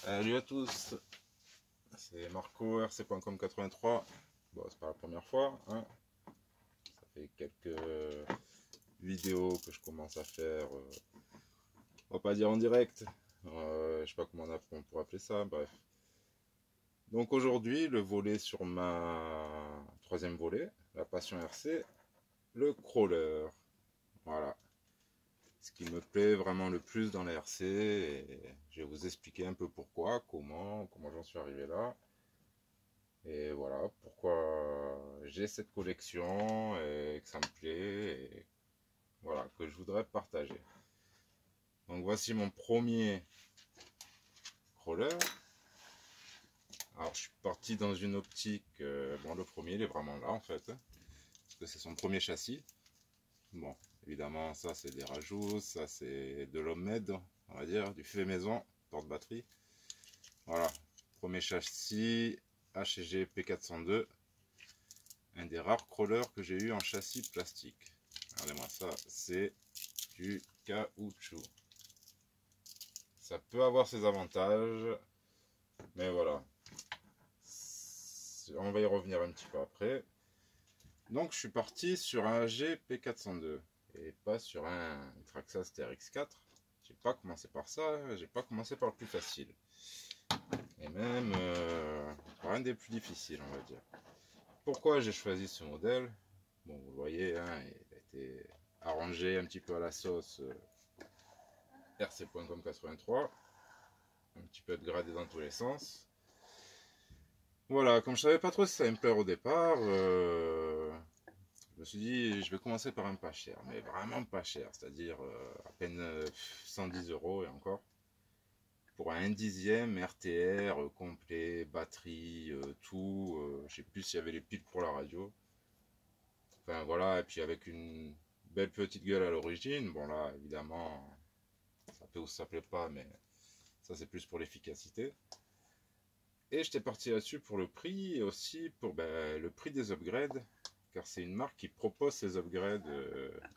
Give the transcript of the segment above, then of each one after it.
Salut à tous, c'est Marco, rc.com 83. Bon, c'est pas la première fois, hein. Ça fait quelques vidéos que je commence à faire, on va pas dire en direct, je sais pas comment on pourrait appeler ça, bref. Donc aujourd'hui, le volet sur ma troisième volet, la passion RC, le crawler. Voilà. Ce qui me plaît vraiment le plus dans la RC, et je vais vous expliquer un peu pourquoi, comment j'en suis arrivé là. Et voilà pourquoi j'ai cette collection et que ça me plaît et voilà, que je voudrais partager. Donc voici mon premier crawler. Alors je suis parti dans une optique, bon le premier il est vraiment là en fait, parce que c'est son premier châssis. Bon évidemment ça c'est des rajouts, ça c'est de l'homme-made, on va dire, du fait maison, porte-batterie. Voilà, premier châssis HG P402. Un des rares crawlers que j'ai eu en châssis plastique. Regardez-moi ça, c'est du caoutchouc. Ça peut avoir ses avantages, mais voilà. On va y revenir un petit peu après. Donc je suis parti sur un GP402 et pas sur un Traxxas TRX4. J'ai pas commencé par ça, j'ai pas commencé par le plus facile. Et même par un des plus difficiles, on va dire. Pourquoi j'ai choisi ce modèle? Bon, vous le voyez, hein, il a été arrangé un petit peu à la sauce rc.com 83, un petit peu upgradé dans tous les sens. Voilà, comme je savais pas trop si ça allait me plaire au départ, je me suis dit je vais commencer par un pas cher, mais vraiment pas cher, c'est-à-dire à peine 110 € et encore. Pour un 1/10 RTR complet, batterie, tout, je sais plus s'il y avait les piles pour la radio. Enfin voilà, et puis avec une belle petite gueule à l'origine. Bon là, évidemment, ça plaît ou ça plaît pas, mais ça c'est plus pour l'efficacité. Et j'étais parti là-dessus pour le prix et aussi pour le prix des upgrades, car c'est une marque qui propose ses upgrades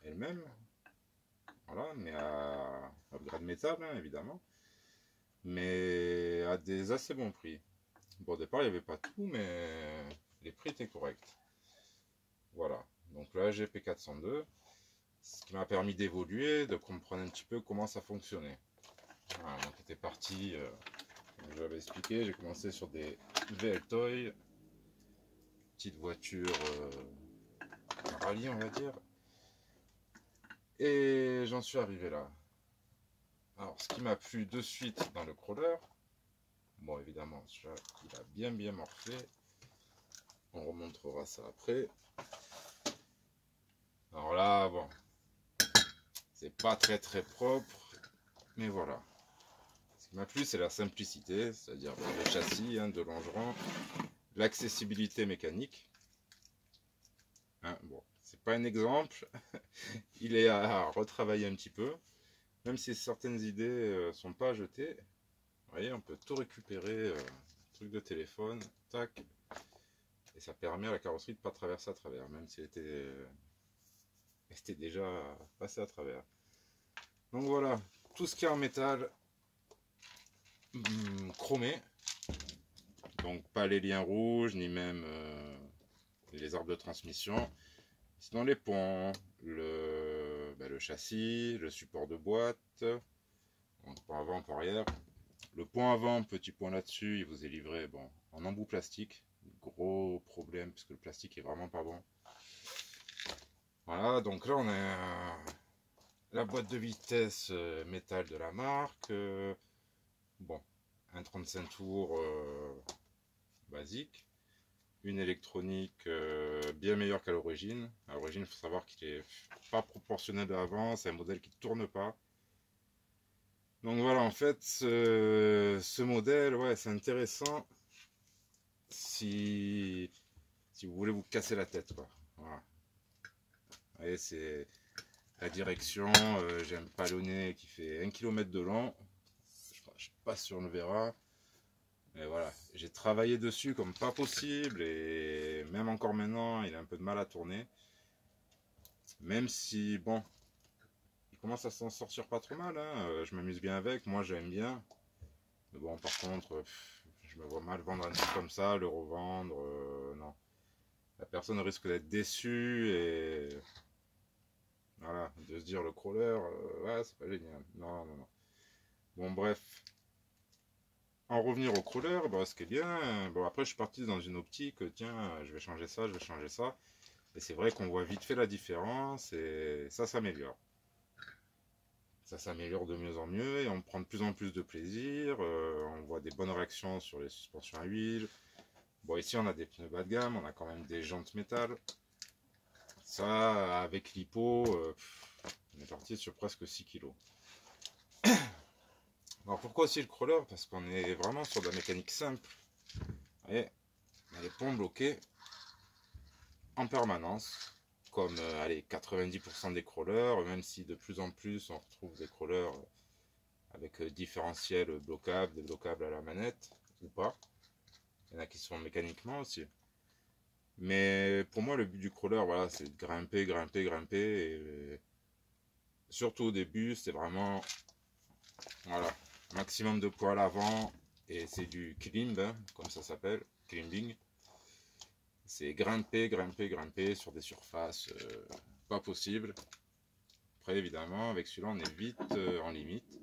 elle-même. Voilà, mais à upgrade métal, hein, évidemment, mais à des assez bons prix. Bon, au départ, il n'y avait pas tout, mais les prix étaient corrects. Voilà, donc là, GP402, ce qui m'a permis d'évoluer, de comprendre un petit peu comment ça fonctionnait. Voilà, donc j'étais parti, comme je l'avais expliqué, j'ai commencé sur des VL Toy, petite voiture rallye, on va dire, et j'en suis arrivé là. Alors, ce qui m'a plu de suite dans le crawler, bon, évidemment, il a bien morflé, on remontrera ça après. Alors là, bon, c'est pas très propre, mais voilà. Ce qui m'a plu, c'est la simplicité, c'est-à-dire le châssis, hein, de longeron, l'accessibilité mécanique. Hein, bon, c'est pas un exemple, il est à retravailler un petit peu, même si certaines idées sont pas jetées. Vous voyez, on peut tout récupérer, truc de téléphone, tac, et ça permet à la carrosserie de pas traverser à travers, même si elle était déjà passée à travers. Donc voilà, tout ce qui est en métal, chromé, donc pas les liens rouges, ni même les arbres de transmission. Sinon les ponts, le châssis, le support de boîte, donc pont avant, pont arrière. Le pont avant, petit point là-dessus, il vous est livré bon, en embout plastique. Gros problème puisque le plastique est vraiment pas bon. Voilà, donc là on a la boîte de vitesse métal de la marque. Bon, un 35 tours basique. Une électronique bien meilleure qu'à l'origine. À l'origine, il faut savoir qu'il est pas proportionnel à l'avant, c'est un modèle qui ne tourne pas. Donc voilà, en fait, ce modèle, ouais, c'est intéressant si vous voulez vous casser la tête, quoi. Voilà. Vous voyez, c'est la direction, j'ai un palonnet qui fait 1 km de long. Je sais pas si on le verra. Et voilà, j'ai travaillé dessus comme pas possible et même encore maintenant, il a un peu de mal à tourner. Même si, bon, il commence à s'en sortir pas trop mal, hein. Je m'amuse bien avec, moi j'aime bien. Mais bon, par contre, je me vois mal vendre un truc comme ça, le revendre, non. La personne risque d'être déçue et voilà, de se dire le crawler, ouais, c'est pas génial. Non, non, non. Bon, bref. En revenir au crawler, bah, ce qui est bien, bon, après je suis parti dans une optique, tiens, je vais changer ça, je vais changer ça. Et c'est vrai qu'on voit vite fait la différence et ça s'améliore. Ça s'améliore de mieux en mieux et on prend de plus en plus de plaisir. On voit des bonnes réactions sur les suspensions à huile. Bon, ici on a des pneus bas de gamme, on a quand même des jantes métal. Ça, avec l'hypo, on est parti sur presque 6 kg. Alors pourquoi aussi le crawler? Parce qu'on est vraiment sur de la mécanique simple. Et on a les ponts bloqués en permanence, comme allez, 90% des crawlers, même si de plus en plus on retrouve des crawlers avec différentiel bloquable, débloquable à la manette, ou pas. Il y en a qui sont mécaniquement aussi. Mais pour moi, le but du crawler, voilà, c'est de grimper, grimper, grimper. Et surtout au début, c'est vraiment, voilà, maximum de poids à l'avant. Et c'est du climb, hein, comme ça s'appelle, climbing. C'est grimper, grimper, grimper sur des surfaces pas possibles. Après, évidemment, avec celui-là, on est vite en limite.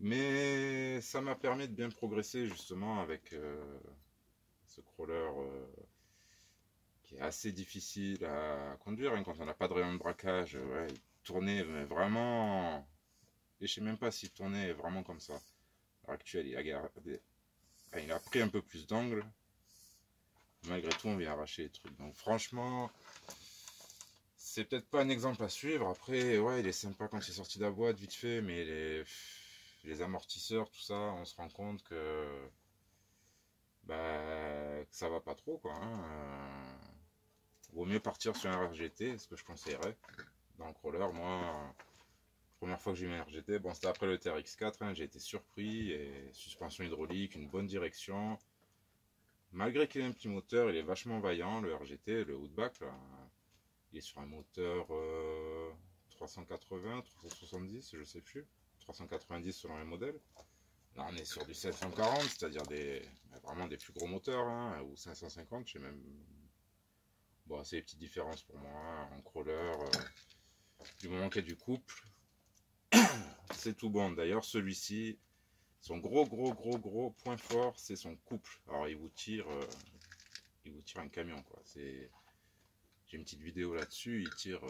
Mais ça m'a permis de bien progresser justement avec ce crawler qui est assez difficile à conduire hein, quand on n'a pas de rayon de braquage. Ouais, il tournait mais vraiment. Et je sais même pas s'il tournait vraiment comme ça. À l'heure actuelle, il a pris un peu plus d'angle. Malgré tout, on vient arracher les trucs. Donc franchement, c'est peut-être pas un exemple à suivre. Après, ouais, il est sympa quand il est sorti de la boîte, vite fait, mais les amortisseurs, tout ça, on se rend compte bah, que ça va pas trop, quoi. Hein. Vaut mieux partir sur un RGT, ce que je conseillerais. Dans le crawler, moi, première fois que j'ai eu un RGT, bon, c'était après le TRX4, hein, j'ai été surpris, et suspension hydraulique, une bonne direction. Malgré qu'il ait un petit moteur, il est vachement vaillant, le RGT, le Outback, là. Il est sur un moteur 380, 370, je sais plus. 390 selon les modèles. Là, on est sur du 740, c'est-à-dire vraiment des plus gros moteurs, hein, ou 550, je sais même. Bon, c'est des petites différences pour moi, hein, en crawler. Du moment qu'il y a du couple, c'est tout bon. D'ailleurs, celui-ci, son gros point fort, c'est son couple. Alors, il vous tire un camion, quoi. J'ai une petite vidéo là-dessus, il tire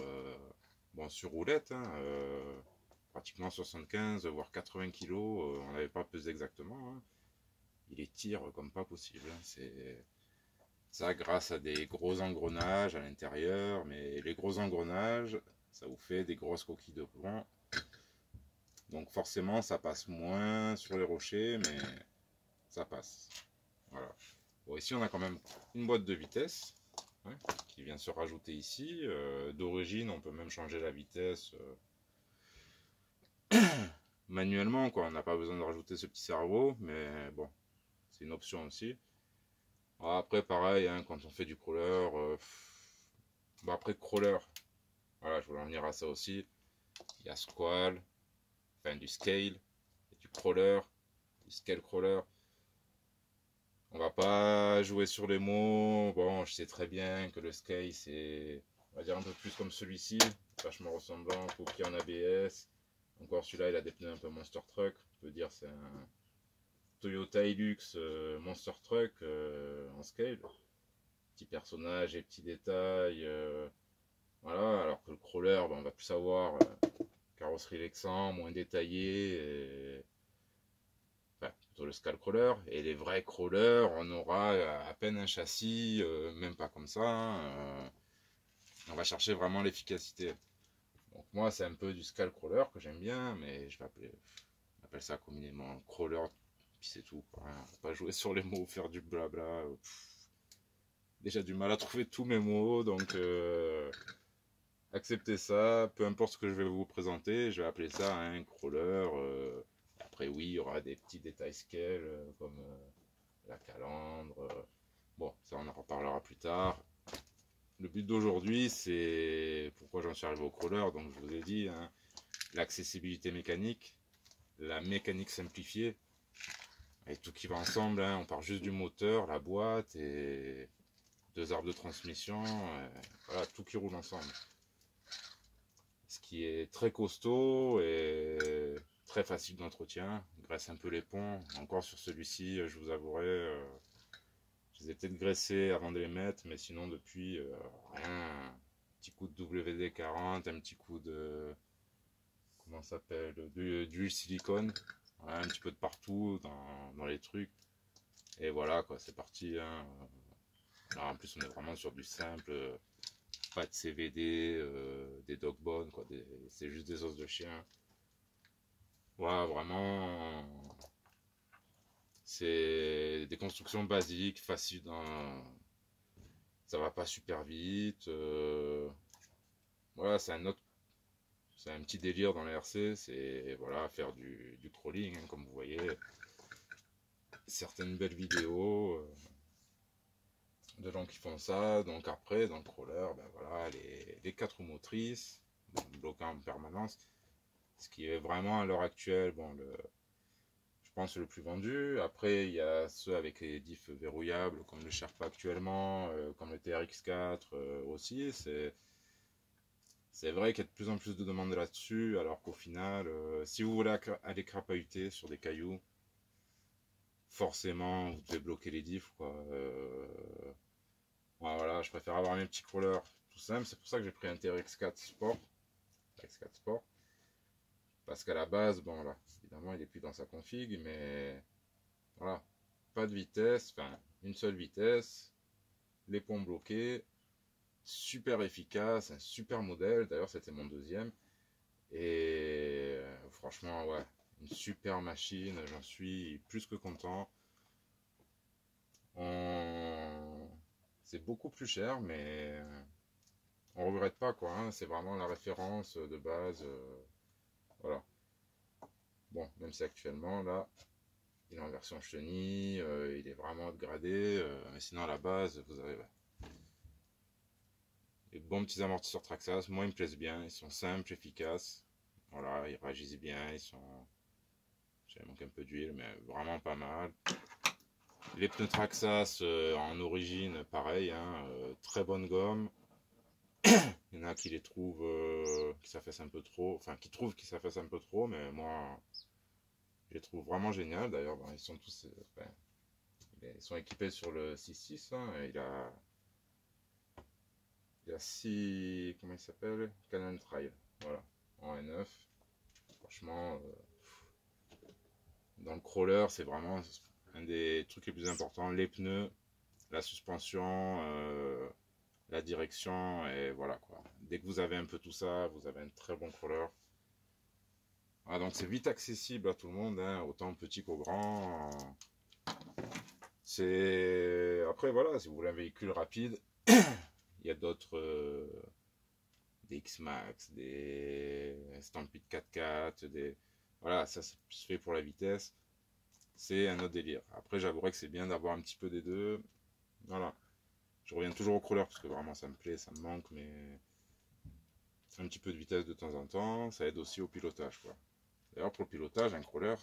bon, sur roulette, hein, pratiquement 75 voire 80 kg, on n'avait pas pesé exactement, hein. Il les tire comme pas possible, hein. C'est ça grâce à des gros engrenages à l'intérieur, mais les gros engrenages, ça vous fait des grosses coquilles de plomb, donc forcément ça passe moins sur les rochers, mais ça passe. Voilà. Bon, ici on a quand même une boîte de vitesse. Ouais, qui vient se rajouter ici. D'origine, on peut même changer la vitesse manuellement, quoi. On n'a pas besoin de rajouter ce petit cerveau, mais bon, c'est une option aussi. Alors après, pareil, hein, quand on fait du crawler, bon, après crawler, voilà, je voulais en venir à ça aussi. Il y a squal, enfin du scale, du crawler, du scale crawler. On va pas jouer sur les mots. Bon, je sais très bien que le scale, c'est, on va dire, un peu plus comme celui-ci, vachement ressemblant, copié en ABS. Encore celui-là, il a des pneus un peu Monster Truck. On peut dire c'est un Toyota Hilux Monster Truck en scale. Petits personnages et petits détails. Voilà, alors que le crawler, ben, on va plus avoir carrosserie Lexan, moins détaillé. Enfin, plutôt le Scale Crawler. Et les vrais crawlers, on aura à peine un châssis, même pas comme ça. Hein, on va chercher vraiment l'efficacité. Donc moi, c'est un peu du Scale Crawler que j'aime bien, mais on appelle ça communément crawler, puis c'est tout. Quoi. Hein. Pas jouer sur les mots, faire du blabla. Déjà du mal à trouver tous mes mots, donc acceptez ça. Peu importe ce que je vais vous présenter, je vais appeler ça un crawler. Après, oui, il y aura des petits détails scale comme la calandre. Bon, ça on en reparlera plus tard. Le but d'aujourd'hui, c'est pourquoi j'en suis arrivé au crawler. Donc, je vous ai dit, hein, l'accessibilité mécanique, la mécanique simplifiée. Et tout qui va ensemble, hein. On part juste du moteur, la boîte et 2 arbres de transmission, voilà, tout qui roule ensemble. Ce qui est très costaud et très facile d'entretien. Graisse un peu les ponts. Encore sur celui-ci, je vous avouerai, je les ai peut-être graissés avant de les mettre, mais sinon depuis, rien. Un petit coup de WD-40, un petit coup de, comment ça s'appelle, d'huile silicone. Voilà, un petit peu de partout dans les trucs. Et voilà, quoi, c'est parti, hein. Alors, en plus, on est vraiment sur du simple. Pas de CVD, des dog bones, quoi. C'est juste des os de chien. Voilà, vraiment. C'est des constructions basiques, faciles. Ça va pas super vite. Voilà, c'est un petit délire dans les RC. C'est voilà, faire du crawling, hein, comme vous voyez. Certaines belles vidéos de gens qui font ça. Donc après, dans le crawler, ben voilà, les 4 roues motrices, bloquant en permanence. Ce qui est vraiment à l'heure actuelle, bon, je pense le plus vendu. Après, il y a ceux avec les diffs verrouillables, comme le Sherpa actuellement, comme le TRX4 aussi. C'est vrai qu'il y a de plus en plus de demandes là-dessus, alors qu'au final, si vous voulez aller crapahuter sur des cailloux, forcément, vous devez bloquer les diffs, quoi. Voilà, je préfère avoir mes petits crawlers tout simple. C'est pour ça que j'ai pris un TRX4 Sport. TRX4 Sport. Parce qu'à la base, bon là, évidemment, il est plus dans sa config, mais voilà, pas de vitesse, enfin, une seule vitesse, les ponts bloqués, super efficace, un super modèle, d'ailleurs c'était mon deuxième, et franchement, ouais, une super machine, j'en suis plus que content. C'est beaucoup plus cher, mais on regrette pas, quoi, hein. C'est vraiment la référence de base, voilà. Bon, même si actuellement, là, il est en version chenille, il est vraiment upgradé, mais sinon à la base, vous avez des bons petits amortisseurs Traxxas. Moi, ils me plaisent bien, ils sont simples, efficaces. Voilà, ils réagissent bien, ils sont. J'ai manqué un peu d'huile, mais vraiment pas mal. Les pneus Traxxas en origine, pareil, hein, très bonne gomme. Il y en a qui les trouvent qui s'affaissent un peu trop, enfin qui trouvent qu'ils s'affaissent un peu trop, mais moi, je les trouve vraiment géniales. D'ailleurs, bon, ils sont tous. Enfin, ils sont équipés sur le 6.6, hein, il a 6, comment il s'appelle, Canon Trail, voilà, en N9. Franchement, dans le crawler, c'est vraiment un des trucs les plus importants. Les pneus, la suspension, la direction, et voilà quoi. Dès que vous avez un peu tout ça, vous avez un très bon crawler. Voilà, donc c'est vite accessible à tout le monde, hein, autant petit qu'au grand. C'est après voilà, si vous voulez un véhicule rapide, il y a d'autres des X-Max, des Stampede 4x4, voilà, ça c'est plus fait pour la vitesse. C'est un autre délire. Après, j'avouerais que c'est bien d'avoir un petit peu des deux. Voilà. Je reviens toujours au crawler parce que vraiment ça me plaît, ça me manque, mais un petit peu de vitesse de temps en temps, ça aide aussi au pilotage, quoi. D'ailleurs, pour le pilotage, un crawler,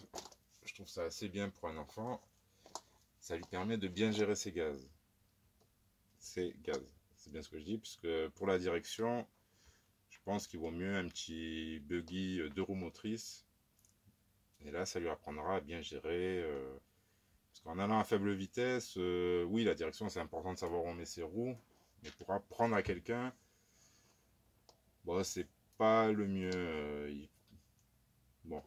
je trouve ça assez bien pour un enfant. Ça lui permet de bien gérer ses gaz. Ses gaz. C'est bien ce que je dis, puisque pour la direction, je pense qu'il vaut mieux un petit buggy 2 roues motrices. Et là, ça lui apprendra à bien gérer. Parce qu'en allant à faible vitesse, oui, la direction, c'est important de savoir où on met ses roues. Mais pour apprendre à quelqu'un, bon, c'est pas le mieux. Bon,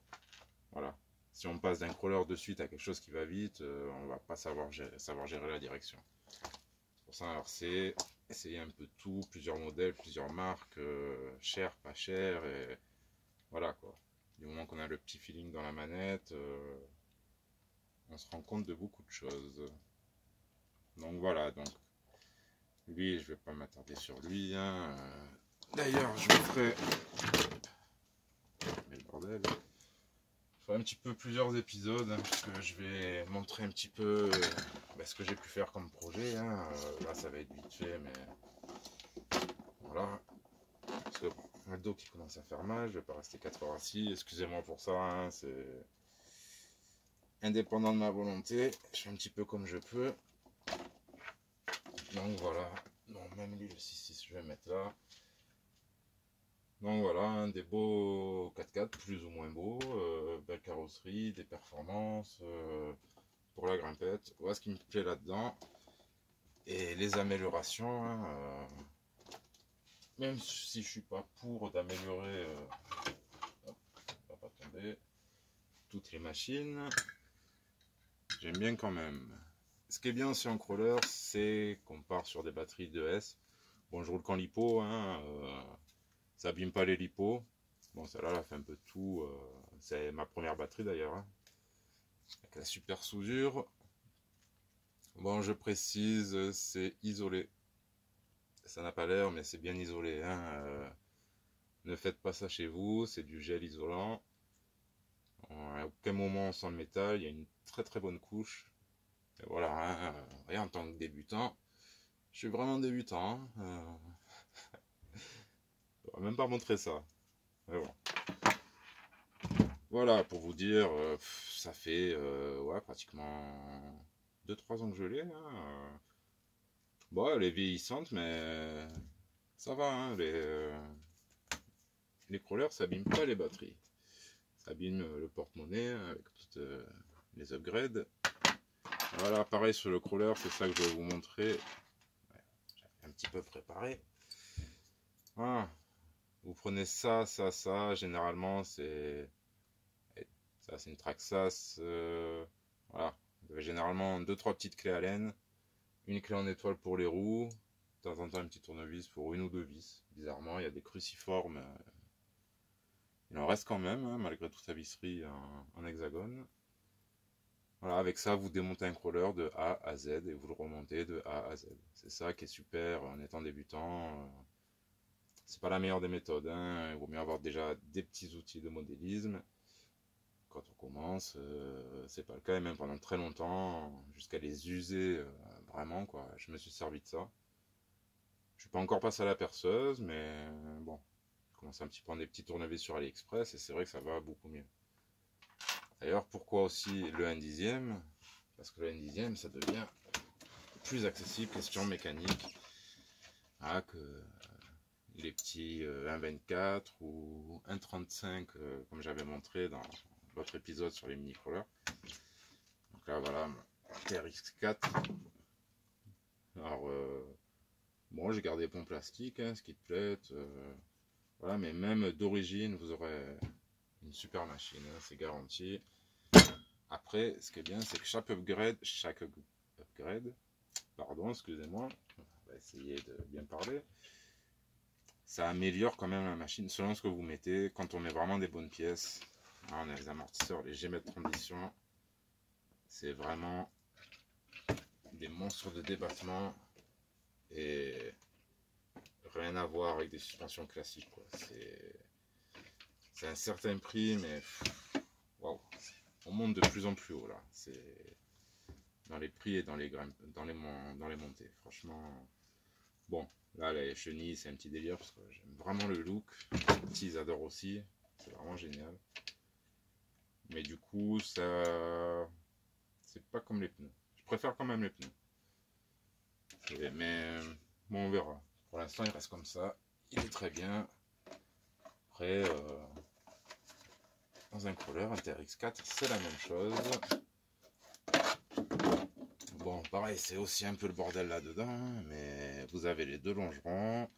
voilà. Si on passe d'un crawler de suite à quelque chose qui va vite, on va pas savoir gérer la direction. C'est pour ça, alors c'est essayer un peu tout, plusieurs modèles, plusieurs marques, cher, pas cher, et voilà quoi. Du moment qu'on a le petit feeling dans la manette, on se rend compte de beaucoup de choses. Donc voilà, donc lui, je vais pas m'attarder sur lui, hein. D'ailleurs, je vous ferai. Mais le bordel. Je ferai un petit peu plusieurs épisodes, hein, parce que je vais montrer un petit peu ce que j'ai pu faire comme projet, hein. Là, ça va être vite fait, mais voilà. Parce que bon, le dos qui commence à faire mal, je vais pas rester 4 heures assis. Excusez-moi pour ça, hein, c'est. indépendant de ma volonté, je fais un petit peu comme je peux. Donc voilà, donc même lui le 6.6 je vais mettre là. Donc voilà, hein, des beaux 4x4 plus ou moins beaux, belle carrosserie, des performances pour la grimpette. Voilà ce qui me plaît là-dedans. Et les améliorations, hein, même si je suis pas pour d'améliorer, hop, ça va pas tomber, toutes les machines, j'aime bien quand même. Ce qui est bien aussi en crawler, c'est qu'on part sur des batteries 2S. Bon, je roule qu'en lipo, hein, ça abîme pas les lipos. Bon, celle-là, elle a fait un peu de tout. C'est ma première batterie d'ailleurs, hein, avec la super soudure. Bon, je précise, c'est isolé. Ça n'a pas l'air, mais c'est bien isolé, hein. Ne faites pas ça chez vous, c'est du gel isolant. À aucun moment on sent le métal, il y a une très bonne couche. Et voilà, hein, et en tant que débutant, je suis vraiment débutant. Hein, je vais même pas montrer ça. Mais bon. Voilà, pour vous dire, ça fait ouais, pratiquement 2-3 ans que je l'ai. Hein. Bon, elle est vieillissante, mais ça va. Hein, les crawlers, ça abîme pas les batteries. Ça abîme le porte-monnaie avec toutes les upgrades. Voilà, pareil sur le crawler, c'est ça que je vais vous montrer. Ouais, j'avais un petit peu préparé. Voilà. Vous prenez ça, ça, ça. Généralement, c'est ça, c'est une Traxxas. Voilà. Vous avez généralement 2-3 petites clés Allen. Une clé en étoile pour les roues. De temps en temps, un petit tournevis pour une ou deux vis. Bizarrement, il y a des cruciformes. Il en reste quand même, hein, malgré toute sa visserie en hexagone. Voilà, avec ça, vous démontez un crawler de A à Z et vous le remontez de A à Z. C'est ça qui est super en étant débutant. C'est pas la meilleure des méthodes. Hein. Il vaut mieux avoir déjà des petits outils de modélisme. Quand on commence, c'est pas le cas, et même pendant très longtemps, jusqu'à les user vraiment, quoi. Je me suis servi de ça. Je suis pas encore passé à la perceuse, mais bon, je commence un petit peu à prendre des petits tournevis sur AliExpress et c'est vrai que ça va beaucoup mieux. D'ailleurs, pourquoi aussi le 1/10? Parce que le 1/10, ça devient plus accessible, question mécanique, que les petits 1,24 ou 1,35 comme j'avais montré dans l'autre épisode sur les mini crawlers. Donc là, voilà, mon TRX4. Alors, bon, j'ai gardé pont plastique, hein, ce qui te plaît. Voilà, mais même d'origine, vous aurez une super machine, hein, c'est garanti. Après, ce qui est bien, c'est que chaque upgrade, pardon, excusez-moi, on va essayer de bien parler, ça améliore quand même la machine selon ce que vous mettez. Quand on met vraiment des bonnes pièces, là, on a les amortisseurs, les gémettes de transition, c'est vraiment des monstres de débattement et rien à voir avec des suspensions classiques, quoi. C'est un certain prix, mais waouh, on monte de plus en plus haut là. C'est dans les prix et dans les montées. Franchement, bon, là les chenilles c'est un petit délire parce que j'aime vraiment le look. Les petits ils adorent aussi, c'est vraiment génial. Mais du coup, ça, c'est pas comme les pneus. Je préfère quand même les pneus. Mais bon, on verra. Pour l'instant, il reste comme ça. Il est très bien. Après, dans un crawler, un TRX4, c'est la même chose. Bon, pareil, c'est aussi un peu le bordel là-dedans, mais vous avez les deux longerons.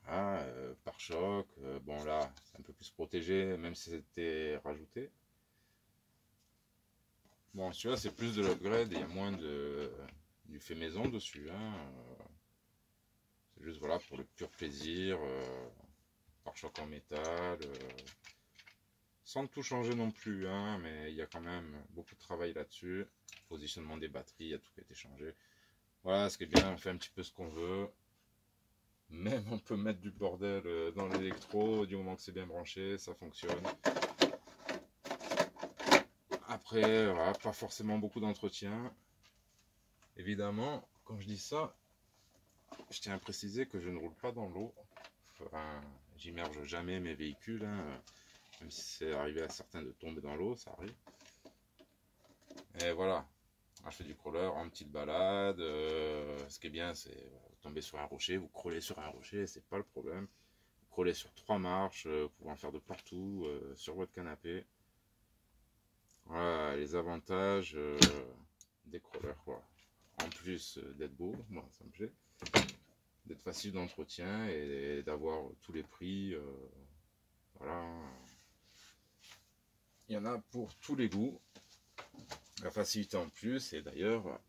Voilà, pare-choc. Bon, là, c'est un peu plus protégé, même si c'était rajouté. Bon, celui-là, c'est plus de l'upgrade et il y a moins du fait maison dessus. Hein. C'est juste voilà, pour le pur plaisir. Pare-choc en métal. Sans tout changer non plus, hein, mais il y a quand même beaucoup de travail là-dessus. Positionnement des batteries, il y a tout qui a été changé. Voilà, ce qui est bien, on fait un petit peu ce qu'on veut. Même on peut mettre du bordel dans l'électro, du moment que c'est bien branché, ça fonctionne. Après, voilà, pas forcément beaucoup d'entretien. Évidemment, quand je dis ça, je tiens à préciser que je ne roule pas dans l'eau. Enfin, j'immerge jamais mes véhicules, hein, même si c'est arrivé à certains de tomber dans l'eau, ça arrive. Et voilà. Moi, je fais du crawler en petite balade. Ce qui est bien, c'est vous tombez sur un rocher, vous crawlez sur un rocher, c'est pas le problème. Vous crawlez sur 3 marches, vous pouvez en faire de partout, sur votre canapé. Voilà les avantages des crawlers, quoi. En plus d'être beau, moi ça me plaît, d'être facile d'entretien et d'avoir tous les prix. Voilà. Il y en a pour tous les goûts. La facilité en plus, et d'ailleurs,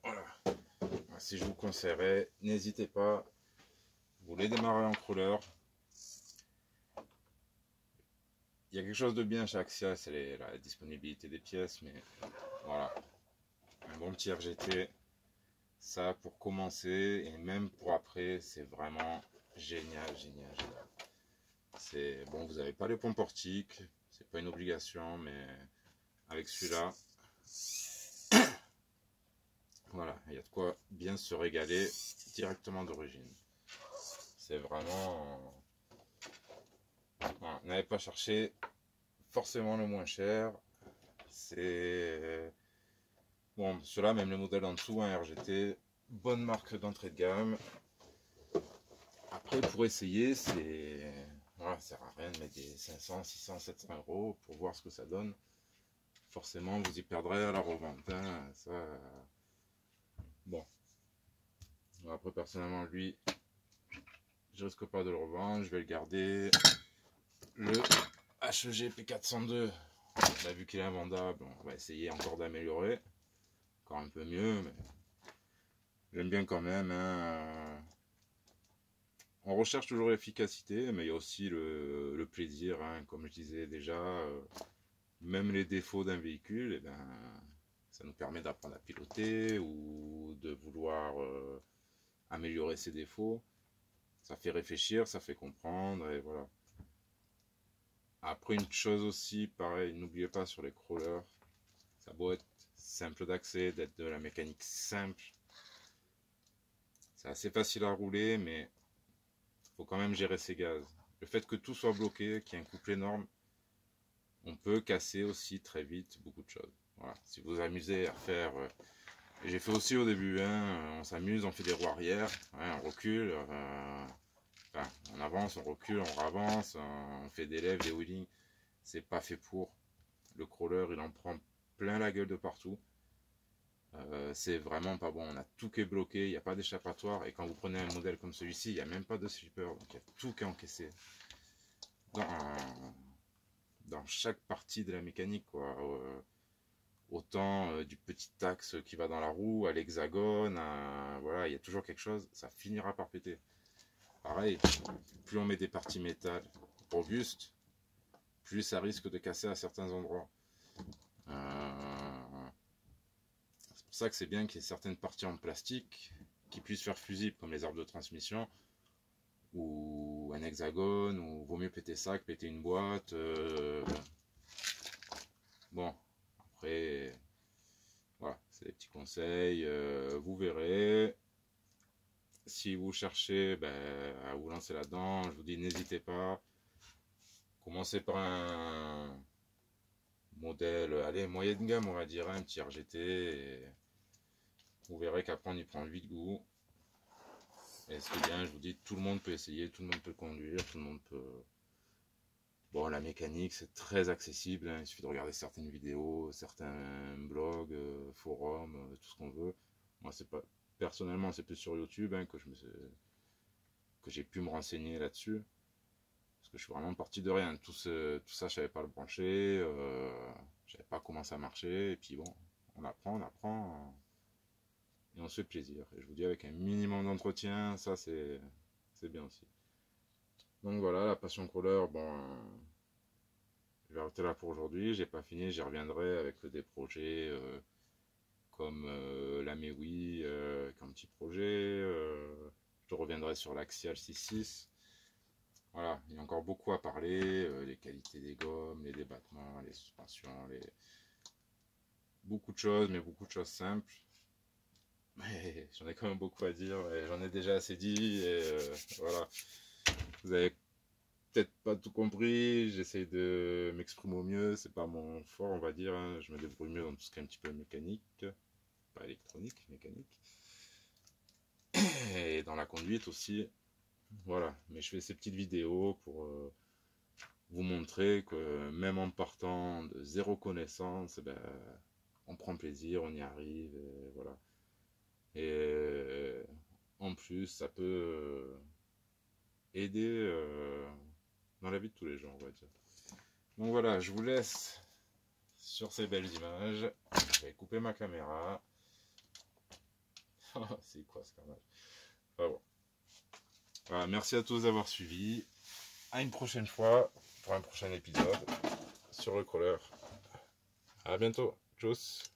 voilà. Si je vous conseillerais, n'hésitez pas. Vous voulez démarrer en crawler. Il y a quelque chose de bien chez Axial, c'est la disponibilité des pièces, mais voilà. Un bon petit RGT, ça pour commencer et même pour après, c'est vraiment génial, génial, génial. C'est bon, vous n'avez pas les ponts portiques, c'est pas une obligation, mais avec celui-là, voilà, il y a de quoi bien se régaler directement d'origine. C'est vraiment, voilà, n'allez pas chercher forcément le moins cher. C'est bon, ceux-là, même les modèles en dessous, un RGT, bonne marque d'entrée de gamme. Après, pour essayer, c'est voilà, ça sert à rien de mettre des 500, 600, 700 euros pour voir ce que ça donne. Forcément, vous y perdrez à la revente. Hein. Ça, bon. Après, personnellement, lui, je risque pas de le revendre. Je vais le garder. Le HEG P402, on a vu qu'il est invendable. On va essayer encore d'améliorer. Encore un peu mieux, mais j'aime bien quand même. Hein. On recherche toujours l'efficacité, mais il y a aussi le plaisir. Hein. Comme je disais déjà, même les défauts d'un véhicule, eh ben, ça nous permet d'apprendre à piloter ou de vouloir améliorer ses défauts. Ça fait réfléchir, ça fait comprendre, et voilà. Après, une chose aussi, pareil, n'oubliez pas sur les crawlers, ça doit être simple d'accès, d'être de la mécanique simple. C'est assez facile à rouler, mais il faut quand même gérer ses gaz. Le fait que tout soit bloqué, qu'il y ait un couple énorme, on peut casser aussi très vite beaucoup de choses. Voilà. Si vous vous amusez à faire... j'ai fait aussi au début, hein, on s'amuse, on fait des roues arrière, hein, on recule, enfin, on avance, on recule, on avance, on fait des lèvres, des wheelings. C'est pas fait pour. Le crawler, il en prend plein la gueule de partout. C'est vraiment pas bon. On a tout qui est bloqué, il n'y a pas d'échappatoire. Et quand vous prenez un modèle comme celui-ci, il n'y a même pas de slipper. Donc il y a tout qui est encaissé dans chaque partie de la mécanique, quoi. Autant du petit axe qui va dans la roue à l'hexagone, voilà, il y a toujours quelque chose, ça finira par péter. Pareil, plus on met des parties métal robustes, plus ça risque de casser à certains endroits. C'est pour ça que c'est bien qu'il y ait certaines parties en plastique qui puissent faire fusible, comme les arbres de transmission, ou un hexagone, ou vaut mieux péter ça que péter une boîte. Bon, après, voilà, c'est des petits conseils, vous verrez. Si vous cherchez à vous lancer là-dedans, je vous dis n'hésitez pas. Commencez par un modèle, allez, moyenne gamme, on va dire, un petit RGT. Et vous verrez qu'après on y prend vite goût. Et ce qui est bien, je vous dis, tout le monde peut essayer, tout le monde peut conduire, tout le monde peut... Bon, la mécanique, c'est très accessible, hein. Il suffit de regarder certaines vidéos, certains blogs, forums, tout ce qu'on veut. Moi, c'est pas... Personnellement, c'est plus sur YouTube hein, que j'ai pu me renseigner là-dessus. Parce que je suis vraiment parti de rien. Tout ça, je savais pas le brancher, je savais pas comment ça marchait. Et puis bon, on apprend, et on se fait plaisir. Et je vous dis, avec un minimum d'entretien, ça c'est bien aussi. Donc voilà, la passion crawler, bon, je vais arrêter là pour aujourd'hui. J'ai pas fini, j'y reviendrai avec des projets comme la Mewi, comme petit projet. Je reviendrai sur l'Axial 6.6. Voilà, il y a encore beaucoup à parler, les qualités des gommes, les débattements, les suspensions, beaucoup de choses, mais beaucoup de choses simples. Mais j'en ai quand même beaucoup à dire, et j'en ai déjà assez dit, et voilà. Vous avez peut-être pas tout compris, j'essaie de m'exprimer au mieux, c'est pas mon fort, on va dire, hein. Je me débrouille mieux dans tout ce qui est un petit peu mécanique, pas électronique, mécanique. Et dans la conduite aussi, voilà. Mais je fais ces petites vidéos pour vous montrer que même en partant de zéro connaissance, ben, on prend plaisir, on y arrive, et voilà. Et en plus, ça peut aider dans la vie de tous les jours, on va dire. Donc voilà, je vous laisse sur ces belles images. Je vais couper ma caméra. C'est quoi ce carnage? Enfin, bon. Voilà, merci à tous d'avoir suivi. À une prochaine fois pour un prochain épisode sur le crawler. À bientôt. Tchuss.